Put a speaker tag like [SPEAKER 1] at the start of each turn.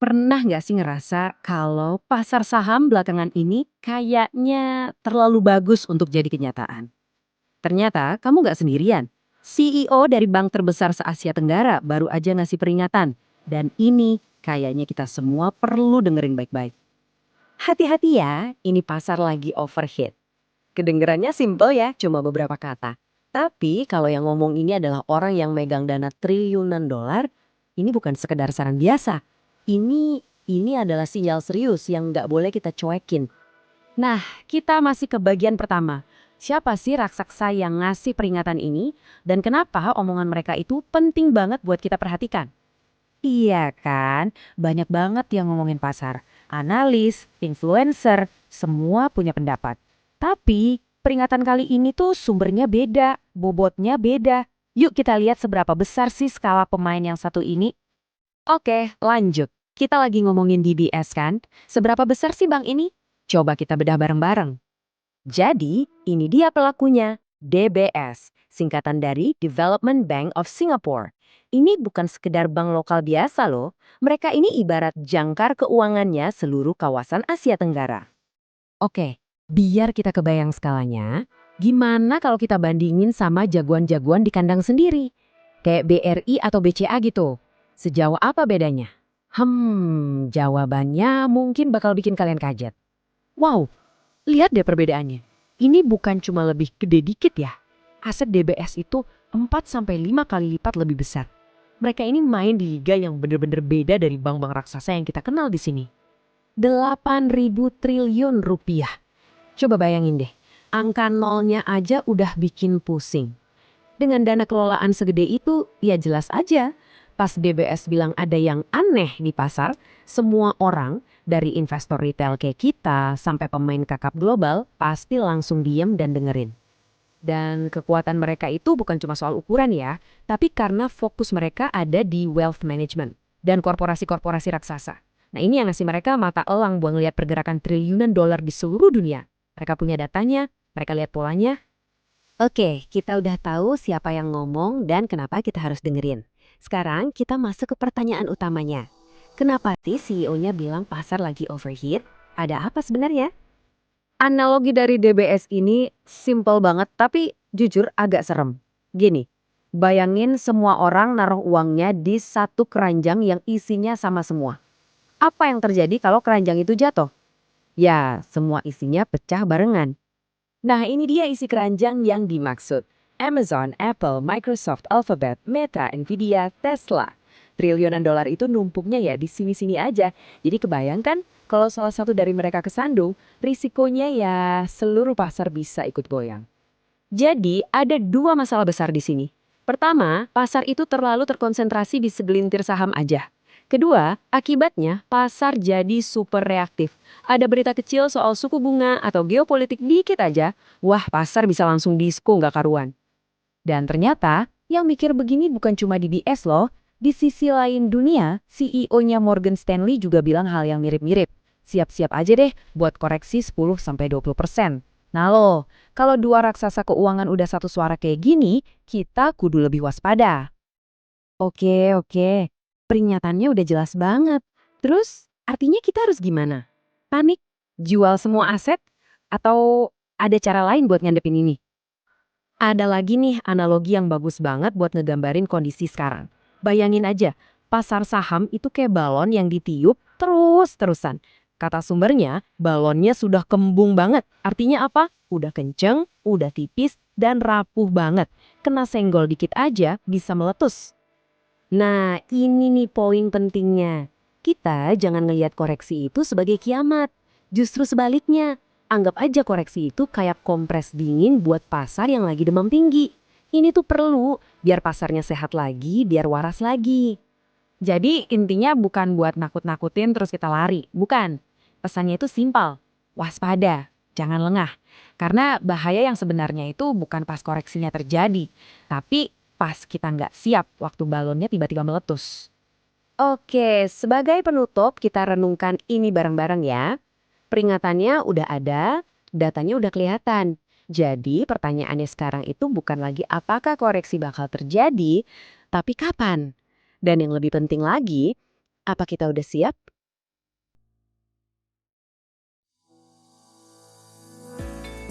[SPEAKER 1] Pernah nggak sih ngerasa kalau pasar saham belakangan ini kayaknya terlalu bagus untuk jadi kenyataan? Ternyata kamu nggak sendirian. CEO dari bank terbesar se-Asia Tenggara baru aja ngasih peringatan. Dan ini kayaknya kita semua perlu dengerin baik-baik. Hati-hati ya, ini pasar lagi overheat. Kedengerannya simple ya, cuma beberapa kata. Tapi kalau yang ngomong ini adalah orang yang megang dana triliunan dolar, ini bukan sekedar saran biasa. Ini adalah sinyal serius yang nggak boleh kita cuekin. Nah, kita masih ke bagian pertama. Siapa sih raksasa yang ngasih peringatan ini dan kenapa omongan mereka itu penting banget buat kita perhatikan? Iya kan, banyak banget yang ngomongin pasar. Analis, influencer, semua punya pendapat. Tapi peringatan kali ini tuh sumbernya beda, bobotnya beda. Yuk kita lihat seberapa besar sih skala pemain yang satu ini. Oke, lanjut. Kita lagi ngomongin DBS kan? Seberapa besar sih bank ini? Coba kita bedah bareng-bareng. Jadi, ini dia pelakunya, DBS, singkatan dari Development Bank of Singapore. Ini bukan sekedar bank lokal biasa loh, mereka ini ibarat jangkar keuangannya seluruh kawasan Asia Tenggara. Oke, biar kita kebayang skalanya, gimana kalau kita bandingin sama jagoan-jagoan di kandang sendiri? Kayak BRI atau BCA gitu. Sejauh apa bedanya? Jawabannya mungkin bakal bikin kalian kaget. Wow, lihat deh perbedaannya. Ini bukan cuma lebih gede dikit ya. Aset DBS itu 4 sampai 5 kali lipat lebih besar. Mereka ini main di liga yang bener-bener beda dari bank-bank raksasa yang kita kenal di sini. 8.000 triliun rupiah. Coba bayangin deh, angka nolnya aja udah bikin pusing. Dengan dana kelolaan segede itu, ya jelas aja. Pas DBS bilang ada yang aneh di pasar, semua orang, dari investor retail kayak kita sampai pemain kakap global, pasti langsung diem dan dengerin. Dan kekuatan mereka itu bukan cuma soal ukuran ya, tapi karena fokus mereka ada di wealth management dan korporasi-korporasi raksasa. Nah ini yang ngasih mereka mata elang buat ngeliat pergerakan triliunan dolar di seluruh dunia. Mereka punya datanya, mereka lihat polanya. Oke, kita udah tahu siapa yang ngomong dan kenapa kita harus dengerin. Sekarang kita masuk ke pertanyaan utamanya. Kenapa sih CEO-nya bilang pasar lagi overheat? Ada apa sebenarnya? Analogi dari DBS ini simple banget tapi jujur agak serem. Gini, bayangin semua orang naruh uangnya di satu keranjang yang isinya sama semua. Apa yang terjadi kalau keranjang itu jatuh? Ya, semua isinya pecah barengan. Nah, ini dia isi keranjang yang dimaksud. Amazon, Apple, Microsoft, Alphabet, Meta, Nvidia, Tesla. Triliunan dolar itu numpuknya ya di sini-sini aja. Jadi kebayangkan kalau salah satu dari mereka kesandung, risikonya ya seluruh pasar bisa ikut goyang. Jadi ada dua masalah besar di sini. Pertama, pasar itu terlalu terkonsentrasi di segelintir saham aja. Kedua, akibatnya pasar jadi super reaktif. Ada berita kecil soal suku bunga atau geopolitik dikit aja, wah pasar bisa langsung disko nggak karuan. Dan ternyata yang mikir begini bukan cuma di BS loh. Di sisi lain dunia, CEO-nya Morgan Stanley juga bilang hal yang mirip-mirip. Siap-siap aja deh buat koreksi 10-20%. Nah loh, kalau dua raksasa keuangan udah satu suara kayak gini, kita kudu lebih waspada. Oke. Peringatannya udah jelas banget. Terus, artinya kita harus gimana? Panik? Jual semua aset? Atau ada cara lain buat ngadepin ini? Ada lagi nih analogi yang bagus banget buat ngegambarin kondisi sekarang. Bayangin aja, pasar saham itu kayak balon yang ditiup terus-terusan. Kata sumbernya, balonnya sudah kembung banget. Artinya apa? Udah kenceng, udah tipis, dan rapuh banget. Kena senggol dikit aja bisa meletus. Nah, ini nih poin pentingnya. Kita jangan ngelihat koreksi itu sebagai kiamat. Justru sebaliknya, anggap aja koreksi itu kayak kompres dingin buat pasar yang lagi demam tinggi. Ini tuh perlu biar pasarnya sehat lagi, biar waras lagi. Jadi intinya bukan buat nakut-nakutin terus kita lari, bukan. Pesannya itu simpel, waspada, jangan lengah. Karena bahaya yang sebenarnya itu bukan pas koreksinya terjadi, tapi pas kita nggak siap waktu balonnya tiba-tiba meletus. Oke, sebagai penutup kita renungkan ini bareng-bareng ya. Peringatannya udah ada, datanya udah kelihatan. Jadi pertanyaannya sekarang itu bukan lagi apakah koreksi bakal terjadi, tapi kapan. Dan yang lebih penting lagi, apa kita udah siap